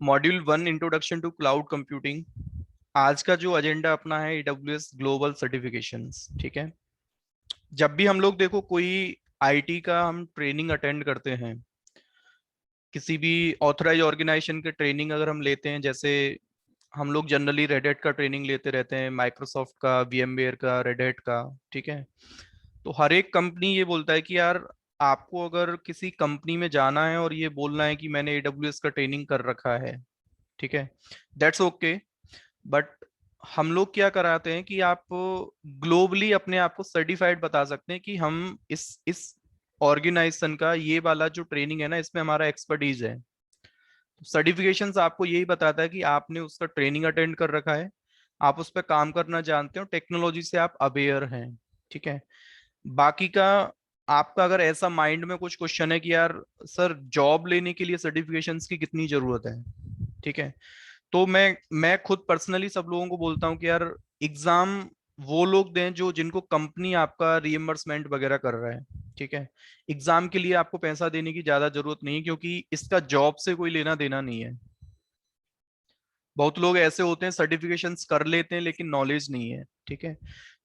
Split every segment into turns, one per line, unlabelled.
Module 1 introduction to cloud computing. आज का जो एजेंडा अपना है AWS ग्लोबल सर्टिफिकेशंस। ठीक है, जब भी हम लोग देखो कोई आईटी का हम ट्रेनिंग अटेंड करते हैं, किसी भी ऑथराइज ऑर्गेनाइजेशन के ट्रेनिंग अगर हम लेते हैं, जैसे हम लोग जनरली रेड हैट का ट्रेनिंग लेते रहते हैं, माइक्रोसॉफ्ट का, VMware का, रेड हैट का। ठीक है, तो हर एक कंपनी ये बोलता है कि यार आपको अगर किसी कंपनी में जाना है और ये बोलना है कि मैंने AWS का ट्रेनिंग कर रखा है, ठीक है, दैट्स ओके। बट हम लोग क्या कराते हैं कि आप ग्लोबली अपने आप को सर्टिफाइड बता सकते हैं कि हम इस ऑर्गेनाइजेशन का ये वाला जो ट्रेनिंग है ना, इसमें हमारा एक्सपर्टीज है। सर्टिफिकेशंस आपको यही बताता है कि आपने उसका ट्रेनिंग अटेंड कर रखा है, आप उस पर काम करना जानते हो, टेक्नोलॉजी से आप अवेयर हैं। ठीक है, बाकी का आपका अगर ऐसा माइंड में कुछ क्वेश्चन है कि यार सर जॉब लेने के लिए सर्टिफिकेशंस की कितनी जरूरत है, ठीक है, तो मैं खुद पर्सनली सब लोगों को बोलता हूँ कि यार एग्जाम वो लोग दें जो जिनको कंपनी आपका रिइंबर्समेंट वगैरह कर रहा है। ठीक है, एग्जाम के लिए आपको पैसा देने की ज्यादा जरूरत नहीं है, क्योंकि इसका जॉब से कोई लेना देना नहीं है। बहुत लोग ऐसे होते हैं सर्टिफिकेशंस कर लेते हैं लेकिन नॉलेज नहीं है। ठीक है,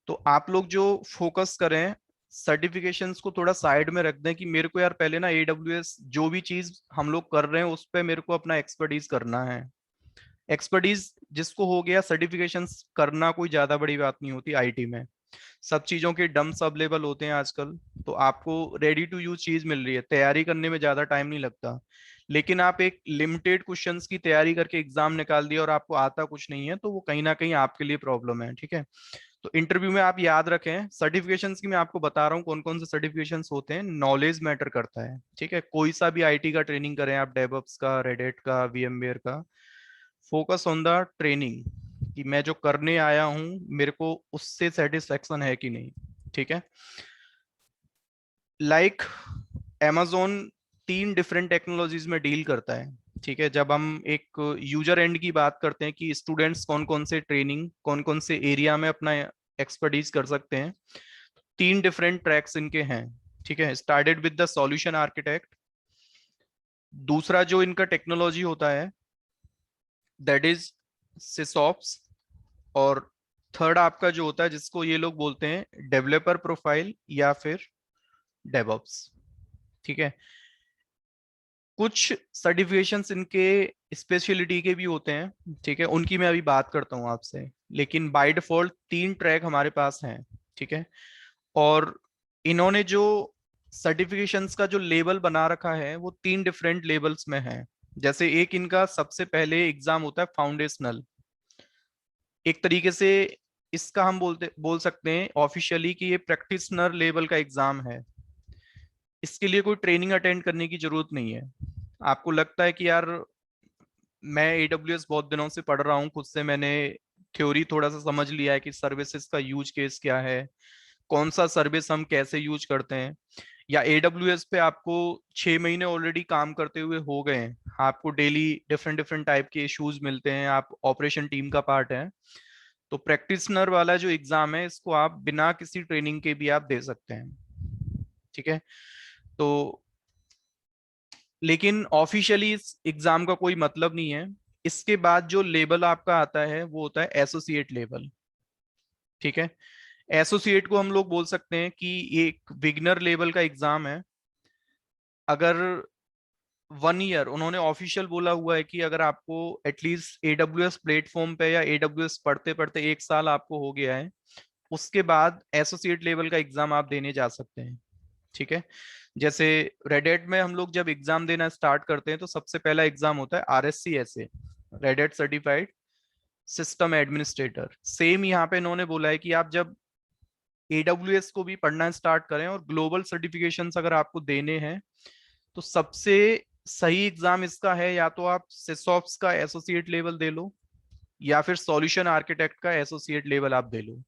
तो आप लोग जो फोकस करें, सर्टिफिकेशंस को थोड़ा साइड में रख दें कि मेरे को यार पहले ना AWS जो भी चीज हम लोग कर रहे हैं उस पर मेरे को अपना एक्सपर्टीज करना है। एक्सपर्टीज जिसको हो गया, सर्टिफिकेशंस करना कोई ज्यादा बड़ी बात नहीं होती आईटी में। सब चीजों के डम्स अवेलेबल होते हैं आजकल, तो आपको रेडी टू यूज चीज मिल रही है, तैयारी करने में ज्यादा टाइम नहीं लगता। लेकिन आप एक लिमिटेड क्वेश्चंस की तैयारी करके एग्जाम निकाल दिया और आपको आता कुछ नहीं है, तो वो कहीं ना कहीं आपके लिए प्रॉब्लम है। ठीक है, तो इंटरव्यू में आप याद रखें, सर्टिफिकेशंस की मैं आपको बता रहा हूँ कौन कौन से सर्टिफिकेशंस होते हैं। नॉलेज मैटर करता है। ठीक है, कोई सा भी आईटी का ट्रेनिंग करें आप, डेवऑप्स का, रेडिट का, VMware का, फोकस ऑन द ट्रेनिंग कि मैं जो करने आया हूं मेरे को उससे सेटिस्फेक्शन है कि नहीं। ठीक है, लाइक amazon 3 डिफरेंट टेक्नोलॉजीज में डील करता है। ठीक है, जब हम एक यूजर एंड की बात करते हैं कि स्टूडेंट्स कौन कौन से ट्रेनिंग, कौन कौन से एरिया में अपना एक्सपर्टीज कर सकते हैं, 3 डिफरेंट ट्रैक्स इनके हैं। ठीक है, started with the solution architect. दूसरा जो इनका टेक्नोलॉजी होता है दैट इज सिसॉप्स। और थर्ड आपका जो होता है जिसको ये लोग बोलते हैं डेवलपर प्रोफाइल या फिर डेवऑप्स। ठीक है, कुछ सर्टिफिकेशंस इनके स्पेशलिटी के भी होते हैं। ठीक है, उनकी मैं अभी बात करता हूँ आपसे, लेकिन बाय डिफॉल्ट 3 ट्रैक हमारे पास हैं। ठीक है, और इन्होंने जो सर्टिफिकेशंस का जो लेवल बना रखा है वो 3 डिफरेंट लेवल्स में है। जैसे एक इनका सबसे पहले एग्जाम होता है फाउंडेशनल। एक तरीके से इसका हम बोल सकते हैं ऑफिशियली कि ये प्रैक्टिशनर लेवल का एग्जाम है। इसके लिए कोई ट्रेनिंग अटेंड करने की जरूरत नहीं है। आपको लगता है कि यार मैं AWS बहुत दिनों से पढ़ रहा हूँ, खुद से मैंने थ्योरी थोड़ा सा समझ लिया है कि सर्विसेज का यूज केस क्या है, कौन सा सर्विस हम कैसे यूज करते हैं, या AWS पे आपको 6 महीने ऑलरेडी काम करते हुए हो गए हैं, आपको डेली डिफरेंट डिफरेंट टाइप के इश्यूज मिलते हैं, आप ऑपरेशन टीम का पार्ट है, तो प्रैक्टिशनर वाला जो एग्जाम है इसको आप बिना किसी ट्रेनिंग के भी आप दे सकते हैं। ठीक है, तो लेकिन ऑफिशियली इस एग्जाम का कोई मतलब नहीं है। इसके बाद जो लेवल आपका आता है वो होता है एसोसिएट लेवल। ठीक है, एसोसिएट को हम लोग बोल सकते हैं कि ये एक बिगनर लेवल का एग्जाम है। अगर 1 ईयर उन्होंने ऑफिशियल बोला हुआ है कि अगर आपको एटलीस्ट AWS प्लेटफॉर्म पे या AWS पढ़ते पढ़ते 1 साल आपको हो गया है, उसके बाद एसोसिएट लेवल का एग्जाम आप देने जा सकते हैं। ठीक है, जैसे रेडेट में हम लोग जब एग्जाम देना स्टार्ट करते हैं तो सबसे पहला एग्जाम होता है RSCSA, Red Hat certified system administrator. Same यहाँ पे इन्होंने बोला है कि आप जब AWS को भी पढ़ना स्टार्ट करें और ग्लोबल सर्टिफिकेशंस अगर आपको देने हैं, तो सबसे सही एग्जाम इसका है या तो आप सिसॉप्स का एसोसिएट लेवल दे लो या फिर सॉल्यूशन आर्किटेक्ट का एसोसिएट लेवल आप दे लो।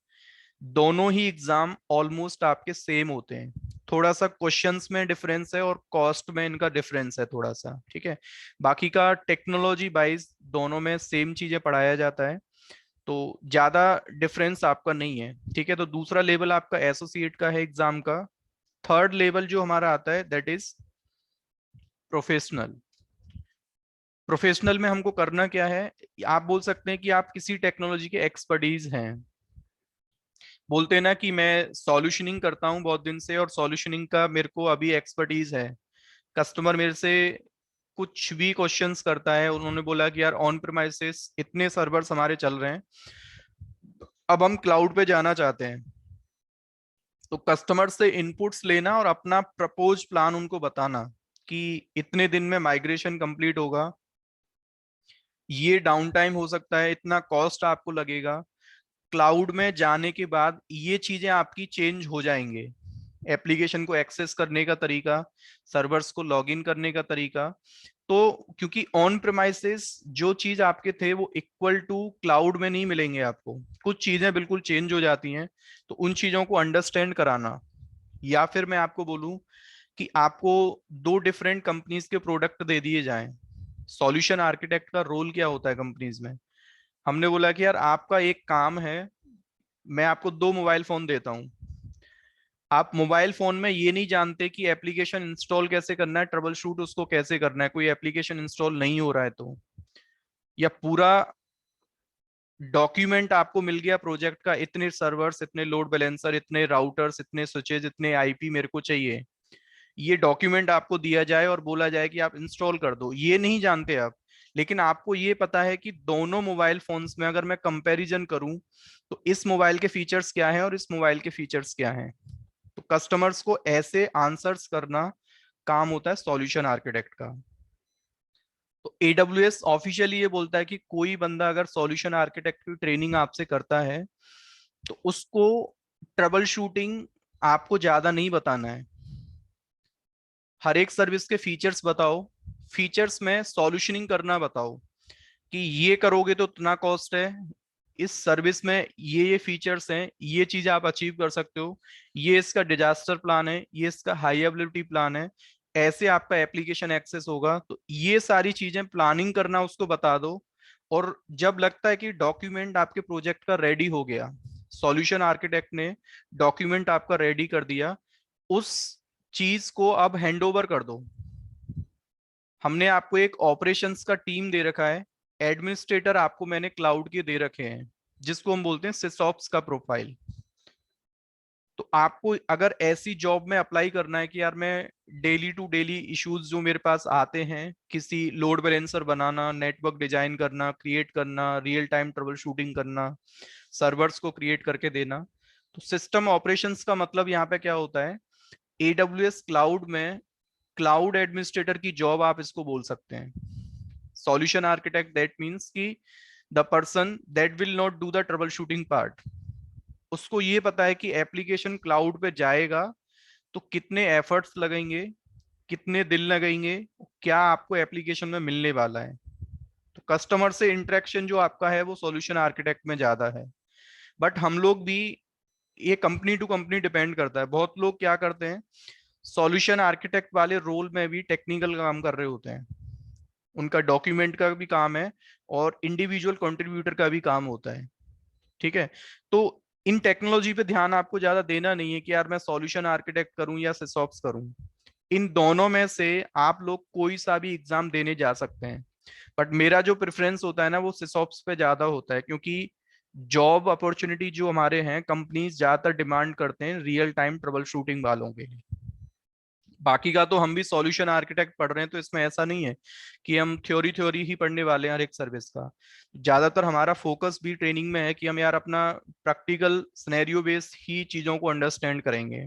दोनों ही एग्जाम ऑलमोस्ट आपके सेम होते हैं, थोड़ा सा क्वेश्चंस में डिफरेंस है और कॉस्ट में इनका डिफरेंस है थोड़ा सा। ठीक है, बाकी का टेक्नोलॉजी वाइज दोनों में सेम चीजें पढ़ाया जाता है, तो ज्यादा डिफरेंस आपका नहीं है। ठीक है, तो दूसरा लेवल आपका एसोसिएट का है एग्जाम का। थर्ड लेवल जो हमारा आता है दैट इज प्रोफेशनल। प्रोफेशनल में हमको करना क्या है, आप बोल सकते हैं कि आप किसी टेक्नोलॉजी के एक्सपर्टीज हैं। बोलते हैं ना कि मैं सॉल्यूशनिंग करता हूँ बहुत दिन से और सॉल्यूशनिंग का मेरे को अभी एक्सपर्टीज है। कस्टमर मेरे से कुछ भी क्वेश्चंस करता है, उन्होंने बोला कि यार ऑन प्रेमाइसेस इतने सर्वर्स हमारे चल रहे हैं, अब हम क्लाउड पे जाना चाहते हैं। तो कस्टमर से इनपुट्स लेना और अपना प्रपोज प्लान उनको बताना कि इतने दिन में माइग्रेशन कंप्लीट होगा, ये डाउन टाइम हो सकता है, इतना कॉस्ट आपको लगेगा, क्लाउड में जाने के बाद ये चीजें आपकी चेंज हो जाएंगे, एप्लीकेशन को एक्सेस करने का तरीका, सर्वर्स को लॉगिन करने का तरीका। तो क्योंकि ऑन प्रेमाइसेस जो चीज आपके थे वो इक्वल टू क्लाउड में नहीं मिलेंगे आपको, कुछ चीजें बिल्कुल चेंज हो जाती हैं। तो उन चीजों को अंडरस्टैंड कराना, या फिर मैं आपको बोलूं कि आपको दो डिफरेंट कंपनीज के प्रोडक्ट दे दिए जाएं, सॉल्यूशन आर्किटेक्ट का रोल क्या होता है कंपनीज में। हमने बोला कि यार आपका एक काम है, मैं आपको दो मोबाइल फोन देता हूं, आप मोबाइल फोन में ये नहीं जानते कि एप्लीकेशन इंस्टॉल कैसे करना है, ट्रबल शूट उसको कैसे करना है, कोई एप्लीकेशन इंस्टॉल नहीं हो रहा है तो, या पूरा डॉक्यूमेंट आपको मिल गया प्रोजेक्ट का, इतने सर्वर्स, इतने लोड बैलेंसर, इतने राउटर्स, इतने स्विचेज, इतने आईपी मेरे को चाहिए, ये डॉक्यूमेंट आपको दिया जाए और बोला जाए कि आप इंस्टॉल कर दो, ये नहीं जानते आप। लेकिन आपको ये पता है कि दोनों मोबाइल फोन्स में अगर मैं कंपैरिजन करूं तो इस मोबाइल के फीचर्स क्या हैं और इस मोबाइल के फीचर्स क्या हैं। तो कस्टमर्स को ऐसे आंसर्स करना काम होता है सॉल्यूशन आर्किटेक्ट का। तो एडब्ल्यूएस ऑफिशियली ये बोलता है कि कोई बंदा अगर सॉल्यूशन आर्किटेक्ट की ट्रेनिंग आपसे करता है तो उसको ट्रबल शूटिंग आपको ज्यादा नहीं बताना है, हर एक सर्विस के फीचर्स बताओ, फीचर्स में सॉल्यूशनिंग करना बताओ कि ये करोगे तो इतना कॉस्ट है, इस सर्विस में ये फीचर्स हैं, ये चीज आप अचीव कर सकते हो, ये इसका डिजास्टर प्लान है, ये इसका हाई अवेलेबिलिटी प्लान है, ऐसे आपका एप्लीकेशन एक्सेस होगा। तो ये सारी चीजें प्लानिंग करना उसको बता दो। और जब लगता है कि डॉक्यूमेंट आपके प्रोजेक्ट का रेडी हो गया, सॉल्यूशन आर्किटेक्ट ने डॉक्यूमेंट आपका रेडी कर दिया, उस चीज को अब हैंडओवर कर दो। हमने आपको एक ऑपरेशंस का टीम दे रखा है, एडमिनिस्ट्रेटर आपको मैंने क्लाउड के दे रखे हैं, जिसको हम बोलते हैं सिसऑप्स का प्रोफाइल। तो आपको अगर ऐसी जॉब में अप्लाई करना है कि यार मैं डेली टू डेली इश्यूज जो मेरे पास आते हैं, किसी लोड बैलेंसर बनाना, नेटवर्क डिजाइन करना, क्रिएट करना, रियल टाइम ट्रबल शूटिंग करना, सर्वर्स को क्रिएट करके देना, तो सिस्टम ऑपरेशंस का मतलब यहाँ पे क्या होता है, एडब्ल्यूएस क्लाउड में क्लाउड एडमिनिस्ट्रेटर की जॉब आप इसको बोल सकते हैं। सॉल्यूशन आर्किटेक्ट दैट मीन्स कि the person that will not do the trouble shooting part, उसको ये पता है कि एप्लीकेशन क्लाउड पे जाएगा तो कितने एफर्ट्स लगेंगे, कितने दिन लगेंगे, क्या आपको एप्लीकेशन में मिलने वाला है। तो कस्टमर से इंटरेक्शन जो आपका है वो सॉल्यूशन आर्किटेक्ट में ज्यादा है। बट हम लोग भी, ये कंपनी टू कंपनी डिपेंड करता है, बहुत लोग क्या करते हैं सॉल्यूशन आर्किटेक्ट वाले रोल में भी टेक्निकल काम कर रहे होते हैं, उनका डॉक्यूमेंट का भी काम है और इंडिविजुअल कंट्रीब्यूटर का भी काम होता है। ठीक है, तो इन टेक्नोलॉजी पे ध्यान आपको ज्यादा देना नहीं है कि यार मैं सॉल्यूशन आर्किटेक्ट करूं या सिसऑप्स करूं, इन दोनों में से आप लोग कोई सा भी एग्जाम देने जा सकते हैं। बट मेरा जो प्रेफरेंस होता है ना वो सिसऑप्स पे ज्यादा होता है, क्योंकि जॉब अपॉर्चुनिटी जो हमारे हैं, कंपनीज ज्यादातर डिमांड करते हैं रियल टाइम ट्रबल शूटिंग वालों के लिए। बाकी का तो हम भी सॉल्यूशन आर्किटेक्ट पढ़ रहे हैं, तो इसमें ऐसा नहीं है कि हम थ्योरी थ्योरी ही पढ़ने वाले हैं हर एक सर्विस का। ज्यादातर हमारा फोकस भी ट्रेनिंग में है कि हम यार अपना प्रैक्टिकल सिनेरियो बेस्ड ही चीजों को अंडरस्टैंड करेंगे।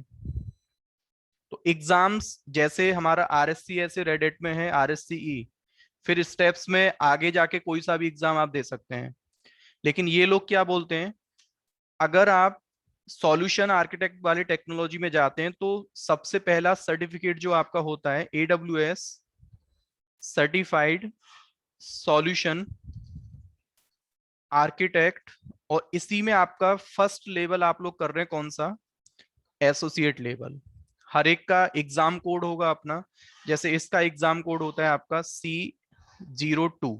तो एग्जाम्स जैसे हमारा आरएससी ऐसे रेडिट में है, आरएससीई, फिर स्टेप्स में आगे जाके कोई सा भी एग्जाम आप दे सकते हैं। लेकिन ये लोग क्या बोलते हैं, अगर आप सॉल्यूशन आर्किटेक्ट वाली टेक्नोलॉजी में जाते हैं तो सबसे पहला सर्टिफिकेट जो आपका होता है एडब्ल्यूएस सर्टिफाइड सॉल्यूशन आर्किटेक्ट, और इसी में आपका फर्स्ट लेवल आप लोग कर रहे हैं कौन सा, एसोसिएट लेवल। हर एक का एग्जाम कोड होगा अपना, जैसे इसका एग्जाम कोड होता है आपका C02।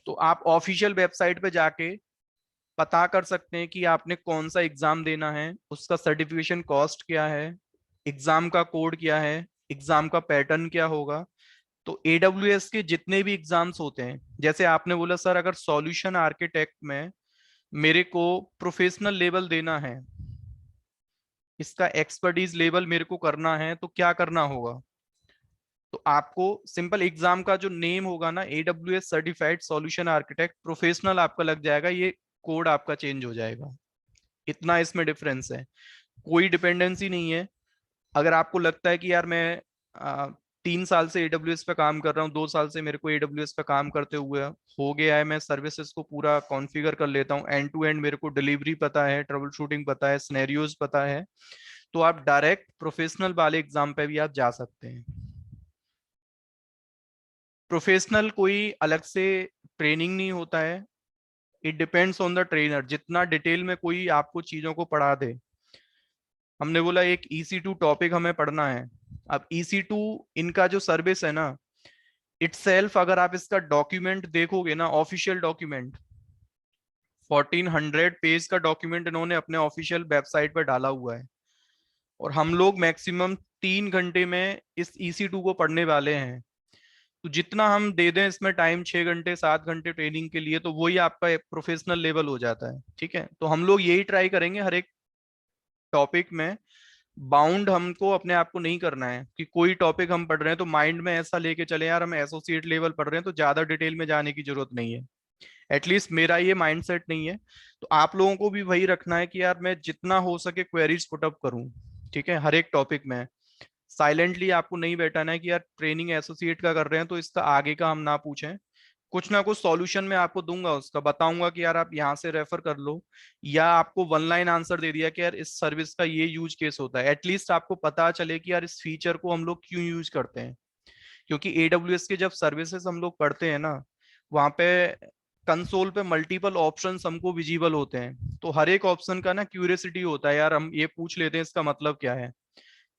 तो आप ऑफिशियल वेबसाइट पे जाके पता कर सकते हैं कि आपने कौन सा एग्जाम देना है, उसका सर्टिफिकेशन कॉस्ट क्या है, एग्जाम का कोड क्या है, एग्जाम का पैटर्न क्या होगा। तो AWS के जितने भी एग्जाम्स होते हैं, जैसे आपने बोला सर अगर सॉल्यूशन आर्किटेक्ट में मेरे को प्रोफेशनल लेवल देना है, इसका एक्सपर्टीज लेवल मेरे को करना है, तो क्या करना होगा? तो आपको सिंपल एग्जाम का जो नेम होगा ना, AWS certified solution architect professional आपका लग जाएगा, ये कोड आपका चेंज हो जाएगा। इतना इसमें डिफरेंस है, कोई डिपेंडेंसी नहीं है। अगर आपको लगता है कि यार मैं 3 साल से AWS पे काम कर रहा हूँ, 2 साल से मेरे को AWS पे काम करते हुए हो गया है, मैं सर्विसेज को पूरा कॉन्फ़िगर कर लेता हूँ, एंड टू एंड मेरे को डिलीवरी पता है, ट्रबल शूटिंग पता है, सिनेरियोज पता है, तो आप डायरेक्ट प्रोफेशनल वाले एग्जाम पे भी आप जा सकते हैं। प्रोफेशनल कोई अलग से ट्रेनिंग नहीं होता है, it depends on the trainer, जितना डिटेल में कोई आपको चीजों को पढ़ा दे। हमने बोला एक EC2 टॉपिक हमें पढ़ना है। अब EC2 इनका जो सर्विस है ना, इटसेल्फ अगर आप इसका डॉक्यूमेंट देखोगे ना, ऑफिशियल डॉक्यूमेंट 1400 पेज का डॉक्यूमेंट इन्होंने अपने ऑफिशियल वेबसाइट पर डाला हुआ है, और हम लोग मैक्सिमम 3 घंटे में इस EC2 को पढ़ने वाले हैं। तो जितना हम दे दें इसमें टाइम, 6 घंटे 7 घंटे ट्रेनिंग के लिए, तो वही आपका प्रोफेशनल लेवल हो जाता है। ठीक है, तो हम लोग यही ट्राई करेंगे हर एक टॉपिक में, बाउंड हमको अपने आप को नहीं करना है कि कोई टॉपिक हम पढ़ रहे हैं तो माइंड में ऐसा लेके चले यार हम एसोसिएट लेवल पढ़ रहे हैं तो ज्यादा डिटेल में जाने की जरूरत नहीं है। एटलीस्ट मेरा ये माइंडसेट नहीं है। तो आप लोगों को भी वही रखना है कि यार मैं जितना हो सके क्वेरीज पुटअप करूं, ठीक है, हर एक टॉपिक में। साइलेंटली आपको नहीं बैठाना है कि यार ट्रेनिंग एसोसिएट का कर रहे हैं तो इसका आगे का हम ना पूछें, कुछ ना कुछ सॉल्यूशन मैं आपको दूंगा, उसका बताऊंगा कि यार आप यहाँ से रेफर कर लो, या आपको वन लाइन आंसर दे दिया कि यार इस सर्विस का ये यूज केस होता है, एटलीस्ट आपको पता चले कि यार इस फीचर को हम लोग क्यों यूज करते हैं। क्योंकि AWS के जब सर्विसेज हम लोग पढ़ते हैं ना, वहाँ पे कंसोल पे मल्टीपल ऑप्शंस हमको विजिबल होते हैं, तो हर एक ऑप्शन का ना क्यूरियोसिटी होता है यार, हम ये पूछ लेते हैं इसका मतलब क्या है।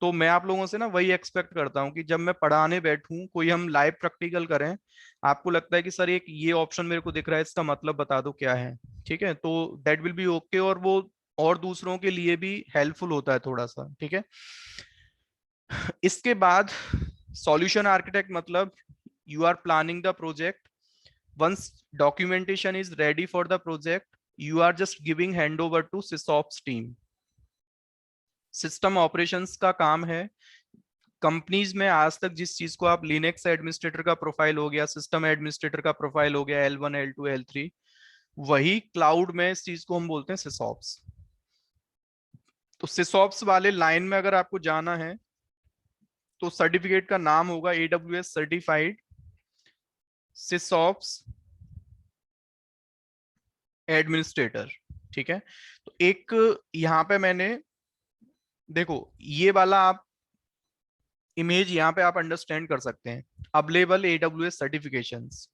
तो मैं आप लोगों से ना वही एक्सपेक्ट करता हूँ कि जब मैं पढ़ाने बैठूं, कोई हम लाइव प्रैक्टिकल करें, आपको लगता है कि सर एक ये ऑप्शन मेरे को दिख रहा है, इसका मतलब बता दो क्या है। ठीक है, तो दैट विल बी ओके, और वो और दूसरों के लिए भी हेल्पफुल होता है थोड़ा सा। ठीक है, इसके बाद सॉल्यूशन आर्किटेक्ट मतलब you are planning the project, once documentation is ready for the project, you are just giving handover to sysops team। System operations का काम है। कंपनीज में आज तक जिस चीज को आप लिनक्स एडमिनिस्ट्रेटर का प्रोफाइल हो गया, सिस्टम एडमिनिस्ट्रेटर का प्रोफाइल हो गया, L1 L2 L3, वही क्लाउड में इस चीज को हम बोलते हैं सिसॉप्स। तो सिसॉप्स वाले लाइन में अगर आपको जाना है तो सर्टिफिकेट का नाम होगा AWS सर्टिफाइड सिसॉप्स एडमिनिस्ट्रेटर। ठीक है, तो एक यहाँ पे मैंने, देखो ये वाला आप इमेज यहाँ पे आप अंडरस्टैंड कर सकते हैं। अवेलेबल AWS सर्टिफिकेशंस,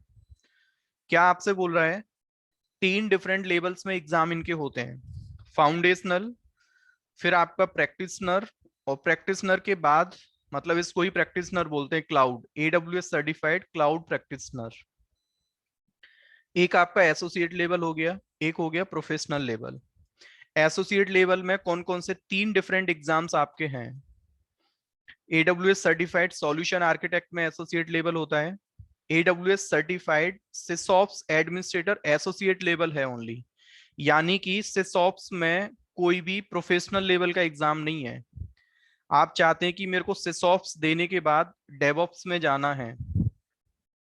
क्या आपसे बोल रहा है, 3 डिफरेंट लेवल्स में एग्जाम इनके होते हैं। फाउंडेशनल, फिर आपका प्रैक्टिशनर, और प्रैक्टिशनर के बाद, मतलब इसको ही प्रैक्टिशनर बोलते हैं, cloud AWS certified cloud practitioner. एक आपका एसोसिएट लेवल हो गया, एक हो गया प्रोफेशनल लेवल। एसोसिएट लेवल में कौन कौन से 3 डिफरेंट एग्जाम्स आपके हैं? AWS सर्टिफाइड सॉल्यूशन आर्किटेक्ट में एसोसिएट लेवल होता है, AWS certified SysOps administrator associate level है ओनली, यानी कि सिसऑप्स में कोई भी प्रोफेशनल लेवल का एग्जाम नहीं है। आप चाहते हैं कि मेरे को सिसऑप्स देने के बाद डेवऑप्स में जाना है,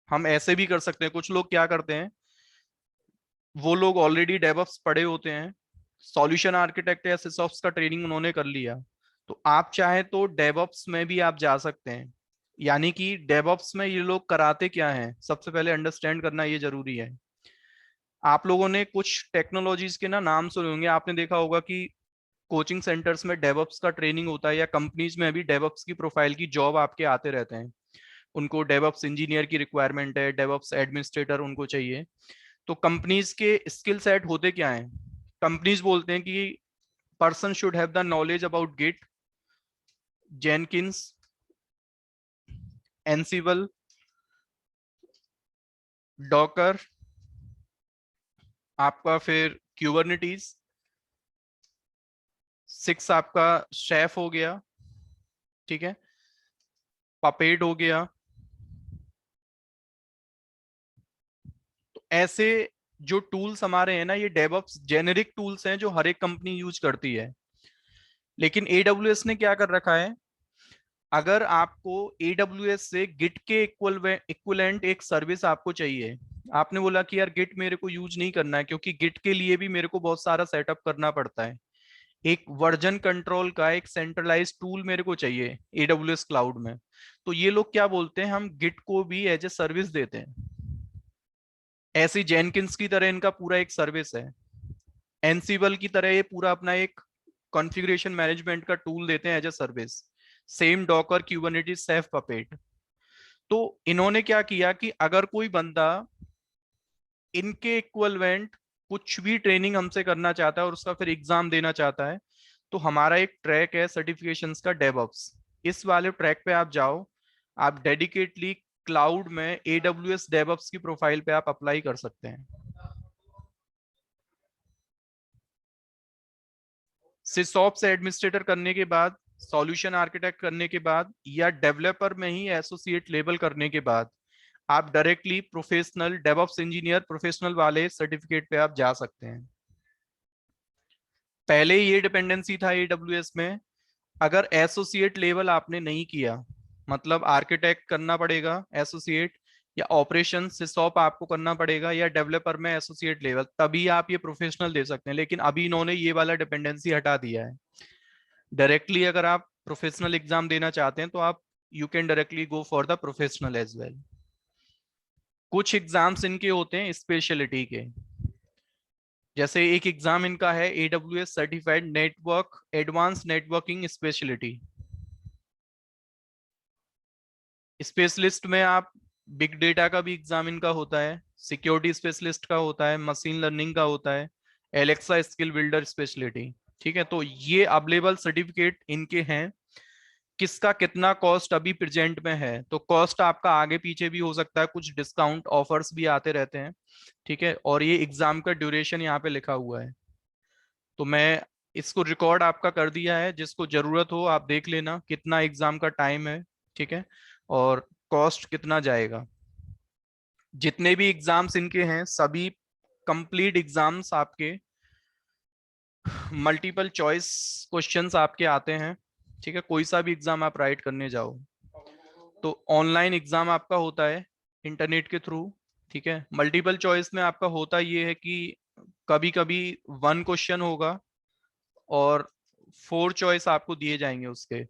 हम ऐसे भी कर सकते हैं। कुछ लोग क्या करते हैं, वो लोग ऑलरेडी डेवऑप्स पढ़े होते हैं, सॉल्यूशन आर्किटेक्ट या सिसऑप्स का ट्रेनिंग उन्होंने कर लिया, तो आप चाहे तो डेवऑप्स में भी आप जा सकते हैं। यानी कि डेवऑप्स में ये लोग कराते क्या हैं, सबसे पहले अंडरस्टैंड करना ये जरूरी है। आप लोगों ने कुछ टेक्नोलॉजीज के ना नाम सुने होंगे, आपने देखा होगा कि कोचिंग सेंटर्स में डेवऑप्स का ट्रेनिंग होता है, या कंपनीज में भी डेवऑप्स की प्रोफाइल की जॉब आपके आते रहते हैं। उनको डेवऑप्स इंजीनियर की रिक्वायरमेंट है, डेवऑप्स एडमिनिस्ट्रेटर उनको चाहिए। तो कंपनीज के स्किल सेट होते क्या हैं, कंपनीज बोलते हैं कि person should have the knowledge about Git, Jenkins, Ansible, Docker, आपका फिर क्यूबरनेटीज, 6 आपका शेफ हो गया, ठीक है, पपेट हो गया, ऐसे जो टूल्स हमारे हैं ना, ये डेवऑप्स जेनेरिक टूल्स हैं जो हर एक कंपनी यूज करती है। लेकिन AWS ने क्या कर रखा है, अगर आपको AWS से गिट के इक्वलेंट एक सर्विस आपको चाहिए, आपने बोला कि यार गिट मेरे को यूज नहीं करना है क्योंकि गिट के लिए भी मेरे को बहुत सारा सेटअप करना पड़ता है, एक वर्जन कंट्रोल का एक सेंट्रलाइज टूल मेरे को चाहिए AWS क्लाउड में, तो ये लोग क्या बोलते हैं, हम गिट को भी एज ए सर्विस देते हैं। ऐसी जेनकिंस की तरह इनका पूरा एक सर्विस है, एनसिबल की तरह ये पूरा अपना एक कॉन्फ़िगरेशन मैनेजमेंट का टूल देते हैं as a service, same Docker, Kubernetes, Chef Puppet. तो इन्होंने क्या किया कि अगर कोई बंदा इनके इक्वलेंट कुछ भी ट्रेनिंग हमसे करना चाहता है और उसका फिर एग्जाम देना चाहता है, तो हमारा एक ट्रैक है सर्टिफिकेशंस का, डेवऑप्स। इस वाले ट्रैक पे आप जाओ, आप डेडिकेटली क्लाउड में AWS डेवऑप्स की प्रोफाइल पे आप अप्लाई कर सकते हैं। सिसऑप्स एडमिनिस्ट्रेटर करने के बाद, सॉल्यूशन आर्किटेक्ट करने के बाद, या डेवलपर में ही एसोसिएट लेवल करने के बाद आप directly professional DevOps engineer professional वाले सर्टिफिकेट पे आप जा सकते हैं। पहले ये डिपेंडेंसी था AWS में, अगर एसोसिएट लेवल आपने नहीं किया, मतलब आर्किटेक्ट करना पड़ेगा एसोसिएट, या ऑपरेशन सिसॉप आपको करना पड़ेगा, या डेवलपर में एसोसिएट लेवल, तभी आप ये प्रोफेशनल दे सकते हैं। लेकिन अभी इन्होंने ये वाला डिपेंडेंसी हटा दिया है। डायरेक्टली अगर आप प्रोफेशनल एग्जाम देना चाहते हैं तो आप you can directly go for the professional as well. कुछ एग्जाम्स इनके होते हैं स्पेशलिटी के, जैसे एक एग्जाम इनका है AWS certified network advance networking speciality. Specialist में आप बिग डेटा का भी एग्जाम इनका होता है, सिक्योरिटी स्पेशलिस्ट का होता है, मशीन लर्निंग का होता है, एलेक्सा स्किल बिल्डर स्पेशलिटी। ठीक है, तो ये अवेलेबल सर्टिफिकेट इनके हैं। किसका कितना कॉस्ट अभी प्रेजेंट में है, तो कॉस्ट आपका आगे पीछे भी हो सकता है, कुछ डिस्काउंट ऑफर्स भी आते रहते हैं। ठीक है, और ये एग्जाम का ड्यूरेशन यहाँ पे लिखा हुआ है, तो मैं इसको रिकॉर्ड आपका कर दिया है, जिसको जरूरत हो आप देख लेना कितना एग्जाम का टाइम है। ठीक है, और कॉस्ट कितना जाएगा। जितने भी एग्जाम्स इनके हैं सभी कंप्लीट एग्जाम्स आपके मल्टीपल चॉइस क्वेश्चंस आपके आते हैं। ठीक है, कोई सा भी एग्जाम आप राइट करने जाओ तो ऑनलाइन एग्जाम आपका होता है इंटरनेट के थ्रू। ठीक है, मल्टीपल चॉइस में आपका होता ये है कि कभी कभी वन क्वेश्चन होगा और फोर चॉइस आपको दिए जाएंगे उसके।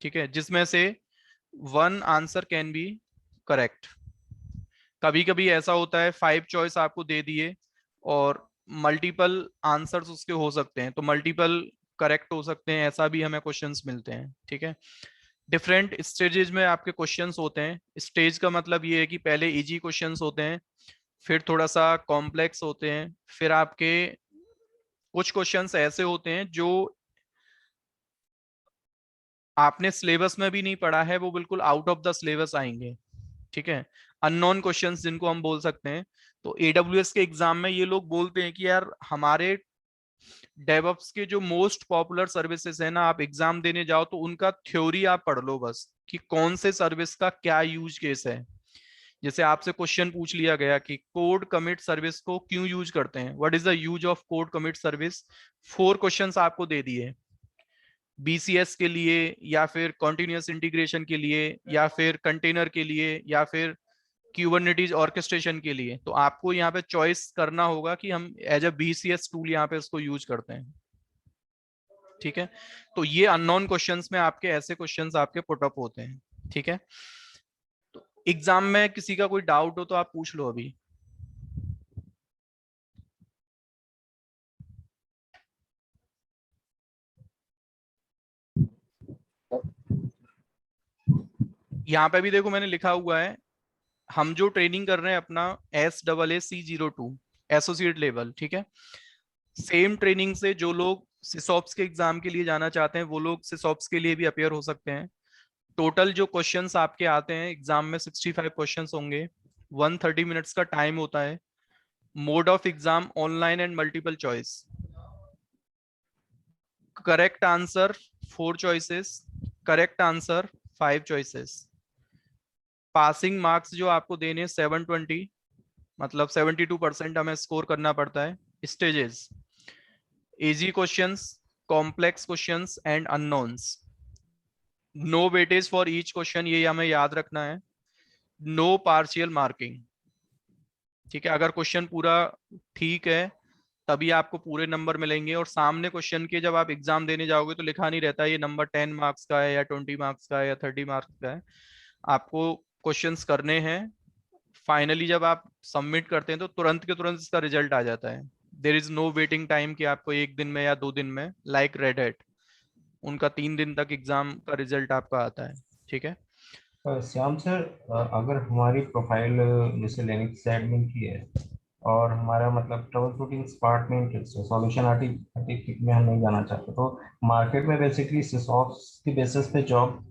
ठीक है, जिसमें से one answer can be correct. कभी कभी ऐसा होता है फाइव चॉइस आपको दे दिए और मल्टीपल आंसर्स उसके हो सकते हैं, तो मल्टीपल करेक्ट हो सकते हैं, ऐसा भी हमें क्वेश्चंस मिलते हैं। ठीक है, डिफरेंट स्टेजेस में आपके क्वेश्चंस होते हैं। स्टेज का मतलब ये है कि पहले इजी क्वेश्चंस होते हैं, फिर थोड़ा सा कॉम्प्लेक्स होते हैं, फिर आपके कुछ क्वेश्चंस ऐसे होते हैं जो आपने सिलेबस में भी नहीं पढ़ा है, वो बिल्कुल आउट ऑफ द सिलेबस आएंगे। ठीक है, अननोन क्वेश्चंस जिनको हम बोल सकते हैं। तो AWS के एग्जाम में ये लोग बोलते हैं कि यार हमारे डेवऑप्स के जो मोस्ट पॉपुलर सर्विसेज है ना, आप एग्जाम देने जाओ तो उनका थ्योरी आप पढ़ लो बस, कि कौन से सर्विस का क्या यूज केस है। जैसे आपसे क्वेश्चन पूछ लिया गया कि कोड कमिट सर्विस को क्यों यूज करते हैं, what is the use of code commit service, four questions आपको दे दिए, BCS के लिए, या फिर कॉन्टिन्यूस इंटीग्रेशन के लिए, या फिर कंटेनर के लिए, या फिर क्यूबरनेटीज ऑर्केस्ट्रेशन के लिए। तो आपको यहाँ पे चॉइस करना होगा कि हम एज अ BCS टूल यहाँ पे इसको यूज करते हैं। ठीक है, तो ये अननोन क्वेश्चंस में आपके ऐसे क्वेश्चंस आपके पुट अप होते हैं। ठीक है, तो एग्जाम में किसी का कोई डाउट हो तो आप पूछ लो अभी। यहाँ पे भी देखो मैंने लिखा हुआ है, हम जो ट्रेनिंग कर रहे हैं अपना SAAC02 एसोसिएट लेवल। ठीक है, सेम ट्रेनिंग से जो लोग सिसॉप्स के एग्जाम के लिए जाना चाहते हैं वो लोग सिसॉप्स के लिए भी अपेयर हो सकते हैं। टोटल जो क्वेश्चंस आपके आते हैं एग्जाम में 65 क्वेश्चंस होंगे, 130 मिनट्स का टाइम होता है। Mode of exam online and multiple choice. Correct answer four choices, correct answer five choices. Passing marks जो आपको देने 720, मतलब 72% हमें स्कोर करना पड़ता है। Stages: easy questions, complex questions and unknowns. No weightage for each question, ये हमें याद रखना है। नो पार्शियल मार्किंग, ठीक है। अगर क्वेश्चन पूरा ठीक है तभी आपको पूरे नंबर मिलेंगे, और सामने क्वेश्चन के जब आप एग्जाम देने जाओगे तो लिखा नहीं रहता ये नंबर 10 मार्क्स का है या 20 मार्क्स का है या 30 मार्क्स का है। आपको क्वेश्चंस करने हैं, फाइनली जब आप सबमिट करते हैं तो तुरंत के तुरंत इसका रिजल्ट आ जाता है। There is no waiting time कि आपको 1 दिन में या 2 दिन में, लाइक रेड हैट, उनका 3 दिन तक एग्जाम का रिजल्ट आपका आता है, ठीक है।
श्याम सर, अगर हमारी प्रोफाइल जैसे लिनक्स एडमिन की है और हमारा मतलब ट्रबल शूटिंग पार्ट में इंटरेस्ट है, सॉल्यूशन आर्किटेक्ट में हम नहीं जाना चाहते, तो मार्केट में बेसिकली सिसऑप्स की बेसिस पे जॉब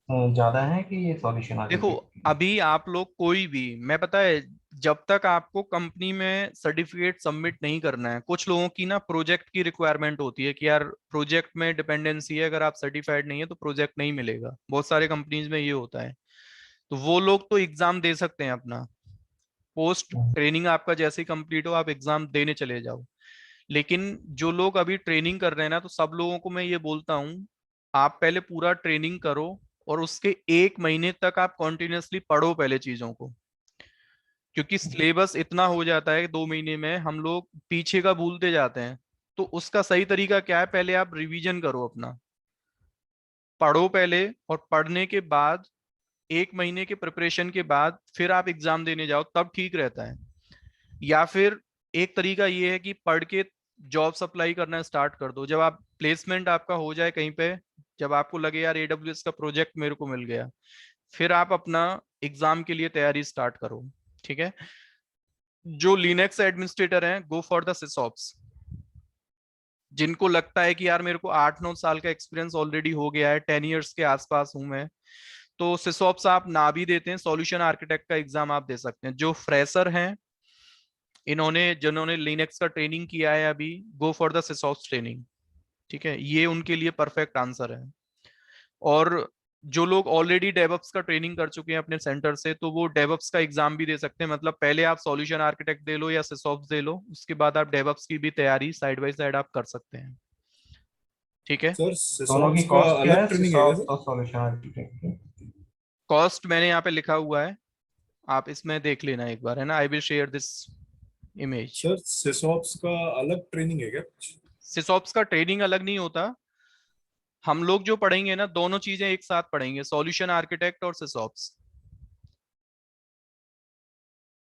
ज़्यादा है कि ये सॉल्यूशन
देखो,
आर्किटेक्ट की?
अभी आप लोग कोई भी, मैं पता है, जब तक आपको कंपनी में सर्टिफिकेट सबमिट नहीं करना है, कुछ लोगों की ना प्रोजेक्ट की रिक्वायरमेंट होती है कि यार प्रोजेक्ट में डिपेंडेंसी है, अगर आप सर्टिफाइड नहीं है तो प्रोजेक्ट नहीं मिलेगा, बहुत सारे कंपनीज में ये होता है। तो वो लोग तो एग्जाम दे सकते हैं अपना, पोस्ट ट्रेनिंग आपका जैसे ही कंप्लीट हो आप एग्जाम देने चले जाओ। लेकिन जो लोग अभी ट्रेनिंग कर रहे हैं ना, तो सब लोगों को मैं ये बोलता हूँ, आप पहले पूरा ट्रेनिंग करो, और उसके 1 महीने तक आप कॉन्टिन्यूसली पढ़ो पहले चीजों को। क्योंकि सिलेबस इतना हो जाता है 2 महीने में, हम लोग पीछे का भूलते जाते हैं। तो उसका सही तरीका क्या है, पहले आप रिवीजन करो अपना, पढ़ो पहले, और पढ़ने के बाद 1 महीने के प्रिपरेशन के बाद फिर आप एग्जाम देने जाओ, तब ठीक रहता है। या फिर एक तरीका ये है कि पढ़ के जॉब अप्लाई करना स्टार्ट कर दो, जब आप प्लेसमेंट आपका हो जाए कहीं पे, जब आपको लगे यार AWS का प्रोजेक्ट मेरे को मिल गया, फिर आप अपना एग्जाम के लिए तैयारी स्टार्ट करो, ठीक है। जो लिनक्स एडमिनिस्ट्रेटर हैं, गो फॉर द सिसॉप्स। जिनको लगता है कि यार मेरे को 8-9 साल का एक्सपीरियंस ऑलरेडी हो गया है, 10 ईयर्स के आसपास हूं मैं, तो सिसॉप्स आप ना भी देते हैं, सॉल्यूशन आर्किटेक्ट का एग्जाम आप दे सकते हैं। जो फ्रेशर हैं, इन्होंने जिन्होंने लिनक्स का ट्रेनिंग किया है अभी, गो फॉर द सिसॉप्स ट्रेनिंग, ठीक है, ये उनके लिए परफेक्ट आंसर है। और जो लोग ऑलरेडी डेवऑप्स का ट्रेनिंग कर चुके हैं अपने सेंटर से, तो वो डेवऑप्स का एग्जाम भी दे सकते हैं। मतलब पहले आप सॉल्यूशन आर्किटेक्ट दे लो या सिसॉप्स दे लो, उसके बाद आप डेवऑप्स की भी तैयारी साइड बाय साइड आप कर सकते हैं, ठीक है।
सर
दोनों की
सिसॉप्स का
कॉस्ट क्या
अलग
है,
ट्रेनिंग है क्या
सिसॉप्स
सर?
और सॉल्यूशन आर्किटेक्ट की?
कॉस्ट मैंने यहाँ पे लिखा हुआ है, आप इसमें देख लेना एक बार, है ना। I will share this image.
Sir SysOps का अलग ट्रेनिंग है क्या?
सिसॉप्स का ट्रेनिंग अलग नहीं होता, हम लोग जो पढ़ेंगे ना, दोनों चीजें एक साथ पढ़ेंगे, सॉल्यूशन आर्किटेक्ट और सिसॉप्स।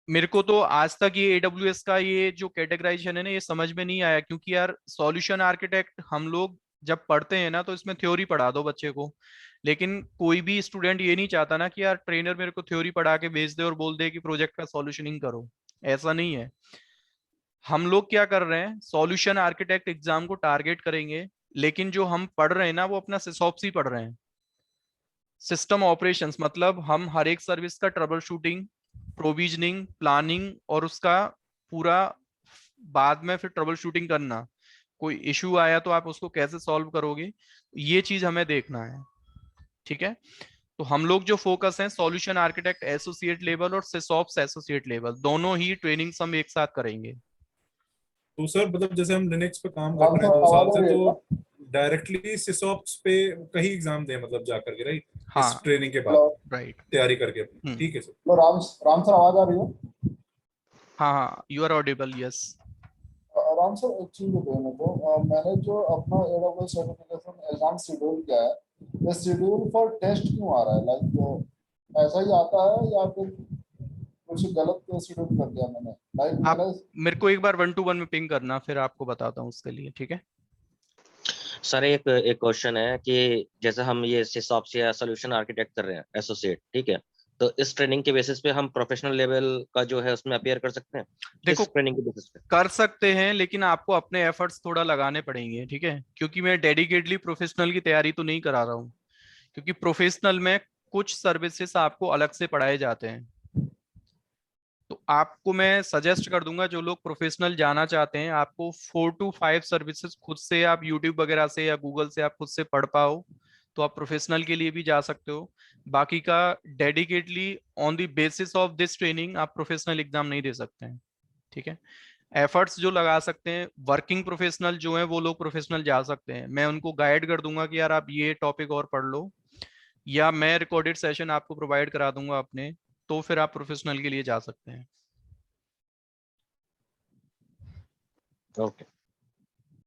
मेरे को तो आज तक ये AWS का ये जो कैटेगराइजेशन है ना, ये समझ में नहीं आया, क्योंकि यार सॉल्यूशन आर्किटेक्ट हम लोग जब पढ़ते हैं ना, तो इसमें थ्योरी पढ़ा दो बच्चे को, लेकिन कोई भी स्टूडेंट ये नहीं चाहता ना कि यार ट्रेनर मेरे को थ्योरी पढ़ा के भेज दे और बोल दे कि प्रोजेक्ट का सॉल्यूशनिंग करो। ऐसा नहीं है। हम लोग क्या कर रहे हैं, सॉल्यूशन आर्किटेक्ट एग्जाम को टारगेट करेंगे, लेकिन जो हम पढ़ रहे हैं ना, वो अपना सिसॉप्स ही पढ़ रहे हैं। सिस्टम ऑपरेशंस मतलब हम हर एक सर्विस का ट्रबल शूटिंग, प्रोविजनिंग, प्लानिंग, और उसका पूरा बाद में फिर ट्रबल शूटिंग करना। कोई इशू आया तो आप उसको कैसे सॉल्व करोगे, ये चीज हमें देखना है, ठीक है। तो हम लोग जो फोकस है, सॉल्यूशन आर्किटेक्ट एसोसिएट लेवल और सिसॉप्स एसोसिएट लेवल, दोनों ही ट्रेनिंग्स हम एक साथ करेंगे।
तो सर मतलब जैसे हम लिनक्स पे काम कर
राम
रहे
सर
हैं 2 साल
आवाज आ
से,
रही है
तो
क्या?
डायरेक्टली सिसॉप्स पे कहीं एग्जाम दें मतलब जा करके, राइट? इस
हाँ,
ट्रेनिंग के बाद
हेलो
राइट।
तैयारी करके अपनी,
हम्म।
ठीक है सर।
हेलो राम सर आवाज आ रही है?
हाँ हाँ, you are audible, yes.
Ram sir एक चीज बताइए मेरे को, मैंने जो अपना AWS सर्टिफिकेशन एग्जाम शेड्यूल किया है, ये शेड्यूल फॉर टेस्ट क्यों आ रहा है? लाइक ऐसा ही आता है या फिर कुछ गलत शेड्यूल कर दिया मैंने? लाइक
आप
मैंने
मेरे को एक बार 1-to-1 में पिंग करना, फिर आपको बताता हूँ उसके लिए, ठीक है।
सर एक एक क्वेश्चन है कि जैसे हम ये सिसऑप्स या सॉल्यूशन आर्किटेक्ट कर रहे हैं एसोसिएट, ठीक है, तो इस ट्रेनिंग के बेसिस पे हम प्रोफेशनल लेवल का जो है उसमें अपियर कर सकते हैं?
देखो,
किस ट्रेनिंग के बेसिस पे?
कर सकते हैं, लेकिन आपको अपने एफर्ट्स थोड़ा लगाने पड़ेंगे, ठीक है, क्योंकि मैं डेडिकेटली प्रोफेशनल की तैयारी तो नहीं करा रहा हूँ। क्योंकि प्रोफेशनल में कुछ सर्विसेज आपको अलग से पढ़ाए जाते हैं। तो आपको मैं सजेस्ट कर दूंगा, जो लोग प्रोफेशनल जाना चाहते हैं, आपको 4 to 5 सर्विसेज खुद से आप यूट्यूब वगैरह से या गूगल से आप खुद से पढ़ पाओ, तो आप प्रोफेशनल के लिए भी जा सकते हो। बाकी का dedicatedly on the basis of this training आप प्रोफेशनल एग्जाम नहीं दे सकते हैं, ठीक है। एफर्ट्स जो लगा सकते हैं वर्किंग प्रोफेशनल जो है वो लोग प्रोफेशनल जा सकते हैं, मैं उनको गाइड कर दूंगा कि यार आप ये टॉपिक और पढ़ लो, या मैं रिकॉर्डेड सेशन आपको प्रोवाइड करा दूंगा अपने, तो फिर आप प्रोफेशनल के लिए जा सकते हैं।
ओके।